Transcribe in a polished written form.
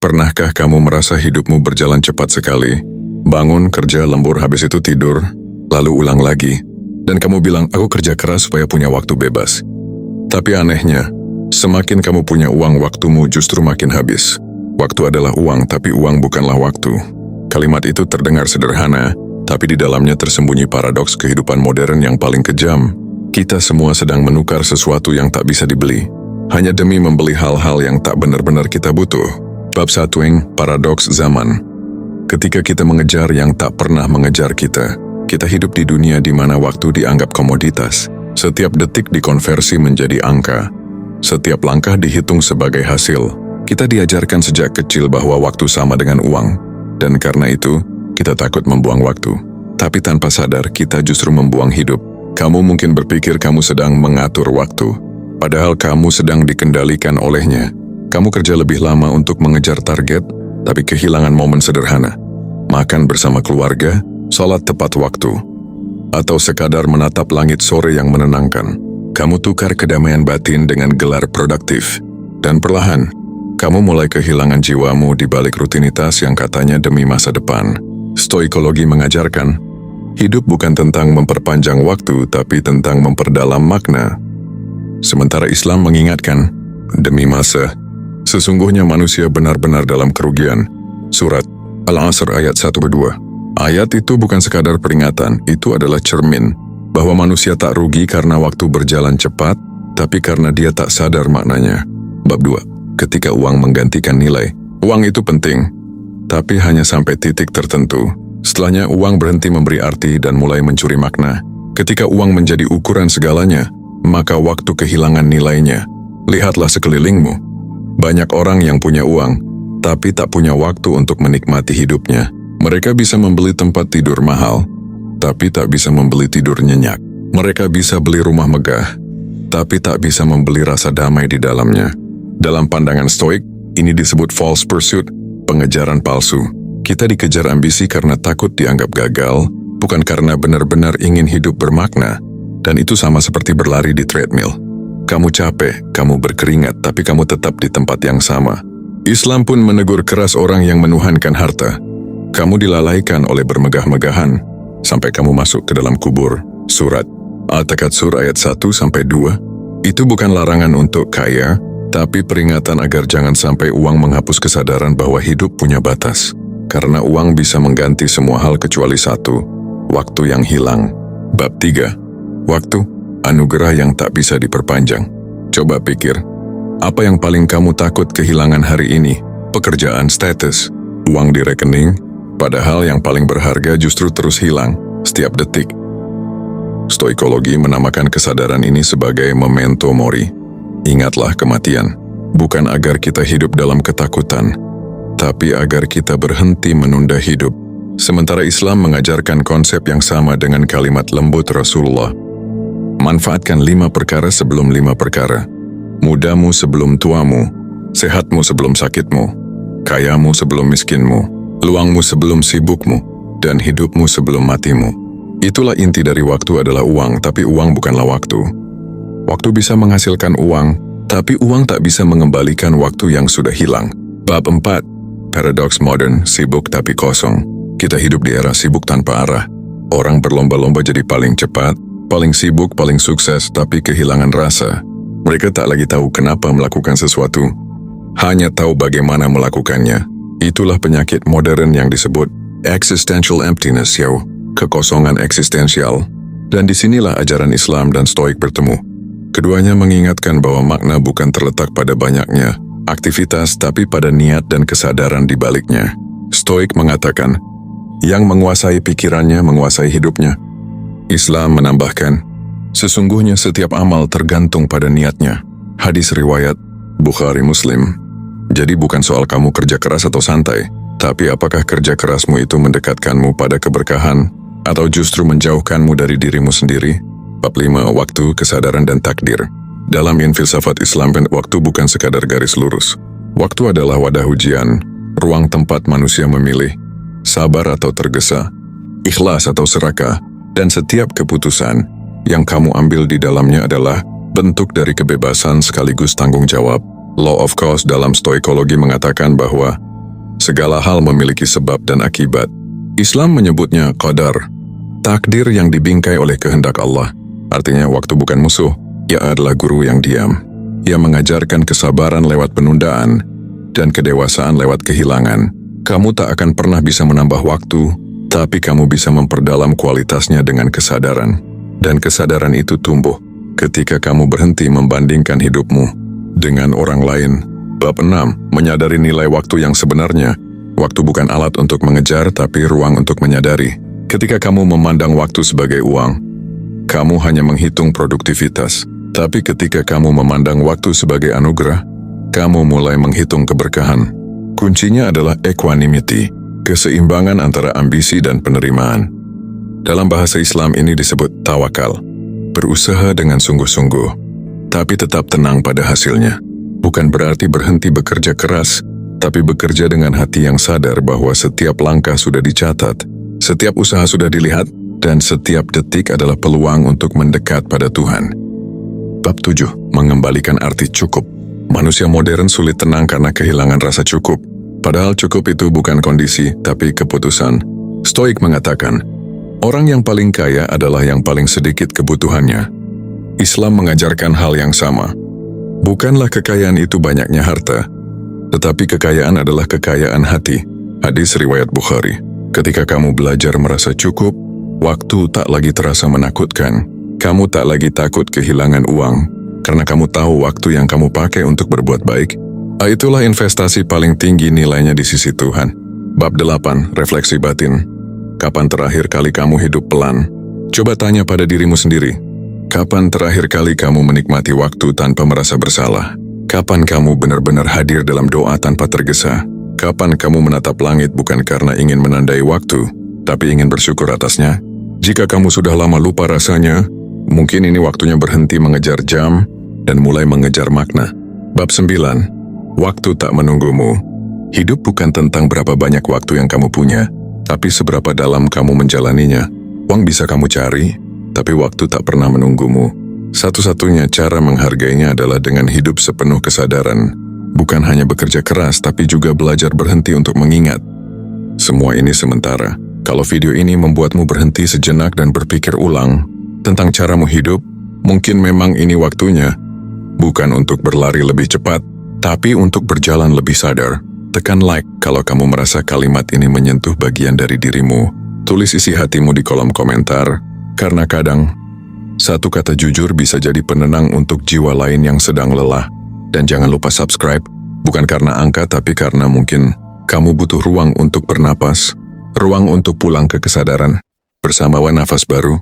Pernahkah kamu merasa hidupmu berjalan cepat sekali? Bangun, kerja, lembur, habis itu tidur, lalu ulang lagi. Dan kamu bilang, aku kerja keras supaya punya waktu bebas. Tapi anehnya, semakin kamu punya uang, waktumu justru makin habis. Waktu adalah uang, tapi uang bukanlah waktu. Kalimat itu terdengar sederhana, tapi di dalamnya tersembunyi paradoks kehidupan modern yang paling kejam. Kita semua sedang menukar sesuatu yang tak bisa dibeli, hanya demi membeli hal-hal yang tak benar-benar kita butuh. Bab 1, paradoks zaman. Ketika kita mengejar yang tak pernah mengejar kita hidup di dunia di mana waktu dianggap komoditas. Setiap detik dikonversi menjadi angka. Setiap langkah dihitung sebagai hasil. Kita diajarkan sejak kecil bahwa waktu sama dengan uang. Dan karena itu, kita takut membuang waktu. Tapi tanpa sadar, kita justru membuang hidup. Kamu mungkin berpikir kamu sedang mengatur waktu, padahal kamu sedang dikendalikan olehnya. Kamu kerja lebih lama untuk mengejar target, tapi kehilangan momen sederhana. Makan bersama keluarga, sholat tepat waktu, atau sekadar menatap langit sore yang menenangkan. Kamu tukar kedamaian batin dengan gelar produktif. Dan perlahan, kamu mulai kehilangan jiwamu di balik rutinitas yang katanya demi masa depan. Stoikologi mengajarkan, hidup bukan tentang memperpanjang waktu, tapi tentang memperdalam makna. Sementara Islam mengingatkan, demi masa, sesungguhnya manusia benar-benar dalam kerugian. Surat Al-Asr ayat 1-2. Ayat itu bukan sekadar peringatan, itu adalah cermin bahwa manusia tak rugi karena waktu berjalan cepat, tapi karena dia tak sadar maknanya. Bab 2. Ketika uang menggantikan nilai. Uang itu penting, tapi hanya sampai titik tertentu. Setelahnya uang berhenti memberi arti dan mulai mencuri makna. Ketika uang menjadi ukuran segalanya, maka waktu kehilangan nilainya. Lihatlah sekelilingmu. Banyak orang yang punya uang, tapi tak punya waktu untuk menikmati hidupnya. Mereka bisa membeli tempat tidur mahal, tapi tak bisa membeli tidur nyenyak. Mereka bisa beli rumah megah, tapi tak bisa membeli rasa damai di dalamnya. Dalam pandangan Stoik, ini disebut false pursuit, pengejaran palsu. Kita dikejar ambisi karena takut dianggap gagal, bukan karena benar-benar ingin hidup bermakna. Dan itu sama seperti berlari di treadmill. Kamu capek, kamu berkeringat, tapi kamu tetap di tempat yang sama. Islam pun menegur keras orang yang menuhankan harta. Kamu dilalaikan oleh bermegah-megahan, sampai kamu masuk ke dalam kubur. Surat At-Takatsur ayat 1-2. Itu bukan larangan untuk kaya, tapi peringatan agar jangan sampai uang menghapus kesadaran bahwa hidup punya batas. Karena uang bisa mengganti semua hal kecuali satu, waktu yang hilang. Bab 3. Waktu. Anugerah yang tak bisa diperpanjang. Coba pikir, apa yang paling kamu takut kehilangan hari ini? Pekerjaan, status, uang di rekening, padahal yang paling berharga justru terus hilang setiap detik. Stoikologi menamakan kesadaran ini sebagai memento mori. Ingatlah kematian, bukan agar kita hidup dalam ketakutan, tapi agar kita berhenti menunda hidup. Sementara Islam mengajarkan konsep yang sama dengan kalimat lembut Rasulullah. Manfaatkan 5 perkara sebelum 5 perkara. Mudamu sebelum tuamu, sehatmu sebelum sakitmu, kayamu sebelum miskinmu, luangmu sebelum sibukmu, dan hidupmu sebelum matimu. Itulah inti dari waktu adalah uang, tapi uang bukanlah waktu. Waktu bisa menghasilkan uang, tapi uang tak bisa mengembalikan waktu yang sudah hilang. Bab 4. Paradoks modern, sibuk tapi kosong. Kita hidup di era sibuk tanpa arah. Orang berlomba-lomba jadi paling cepat, paling sibuk, paling sukses, tapi kehilangan rasa. Mereka tak lagi tahu kenapa melakukan sesuatu, hanya tahu bagaimana melakukannya. Itulah penyakit modern yang disebut existential emptiness, kekosongan eksistensial. Dan disinilah ajaran Islam dan Stoik bertemu. Keduanya mengingatkan bahwa makna bukan terletak pada banyaknya aktivitas, tapi pada niat dan kesadaran di baliknya. Stoik mengatakan, yang menguasai pikirannya menguasai hidupnya. Islam menambahkan, sesungguhnya setiap amal tergantung pada niatnya. Hadis riwayat Bukhari Muslim. Jadi bukan soal kamu kerja keras atau santai, tapi apakah kerja kerasmu itu mendekatkanmu pada keberkahan, atau justru menjauhkanmu dari dirimu sendiri? Bab 5. Waktu, kesadaran, dan takdir. Dalam filsafat Islam, waktu bukan sekadar garis lurus. Waktu adalah wadah ujian, ruang tempat manusia memilih, sabar atau tergesa, ikhlas atau serakah, dan setiap keputusan yang kamu ambil di dalamnya adalah bentuk dari kebebasan sekaligus tanggung jawab. Law of cause dalam stoikologi mengatakan bahwa Segala hal memiliki sebab dan akibat. Islam menyebutnya qadar, takdir yang dibingkai oleh kehendak Allah. Artinya waktu bukan musuh, ia adalah guru yang diam. Ia mengajarkan kesabaran lewat penundaan dan kedewasaan lewat kehilangan. Kamu tak akan pernah bisa menambah waktu, tapi kamu bisa memperdalam kualitasnya dengan kesadaran. Dan kesadaran itu tumbuh ketika kamu berhenti membandingkan hidupmu dengan orang lain. Bab 6. Menyadari nilai waktu yang sebenarnya. Waktu bukan alat untuk mengejar, tapi ruang untuk menyadari. Ketika kamu memandang waktu sebagai uang, kamu hanya menghitung produktivitas. Tapi ketika kamu memandang waktu sebagai anugerah, kamu mulai menghitung keberkahan. Kuncinya adalah equanimity, keseimbangan antara ambisi dan penerimaan. Dalam bahasa Islam ini disebut tawakal, berusaha dengan sungguh-sungguh, tapi tetap tenang pada hasilnya. Bukan berarti berhenti bekerja keras, tapi bekerja dengan hati yang sadar bahwa setiap langkah sudah dicatat, setiap usaha sudah dilihat, dan setiap detik adalah peluang untuk mendekat pada Tuhan. Bab 7. Mengembalikan arti cukup. Manusia modern sulit tenang karena kehilangan rasa cukup. Padahal cukup itu bukan kondisi, tapi keputusan. Stoik mengatakan, orang yang paling kaya adalah yang paling sedikit kebutuhannya. Islam mengajarkan hal yang sama. Bukanlah kekayaan itu banyaknya harta, tetapi kekayaan adalah kekayaan hati. Hadis riwayat Bukhari. Ketika kamu belajar merasa cukup, waktu tak lagi terasa menakutkan. Kamu tak lagi takut kehilangan uang, karena kamu tahu waktu yang kamu pakai untuk berbuat baik. Itulah investasi paling tinggi nilainya di sisi Tuhan. Bab 8. Refleksi batin. Kapan terakhir kali kamu hidup pelan? Coba tanya pada dirimu sendiri. Kapan terakhir kali kamu menikmati waktu tanpa merasa bersalah? Kapan kamu benar-benar hadir dalam doa tanpa tergesa? Kapan kamu menatap langit bukan karena ingin menandai waktu, tapi ingin bersyukur atasnya? Jika kamu sudah lama lupa rasanya, mungkin ini waktunya berhenti mengejar jam dan mulai mengejar makna. Bab 9. Waktu tak menunggumu. Hidup bukan tentang berapa banyak waktu yang kamu punya, tapi seberapa dalam kamu menjalaninya. Uang bisa kamu cari, tapi waktu tak pernah menunggumu. Satu-satunya cara menghargainya adalah dengan hidup sepenuh kesadaran. Bukan hanya bekerja keras, tapi juga belajar berhenti untuk mengingat. Semua ini sementara. Kalau video ini membuatmu berhenti sejenak dan berpikir ulang tentang caramu hidup, mungkin memang ini waktunya. Bukan untuk berlari lebih cepat, tapi untuk berjalan lebih sadar. Tekan like kalau kamu merasa kalimat ini menyentuh bagian dari dirimu. Tulis isi hatimu di kolom komentar, karena kadang satu kata jujur bisa jadi penenang untuk jiwa lain yang sedang lelah. Dan jangan lupa subscribe, bukan karena angka tapi karena mungkin kamu butuh ruang untuk bernapas, ruang untuk pulang ke kesadaran. Bersama Nafas Baru.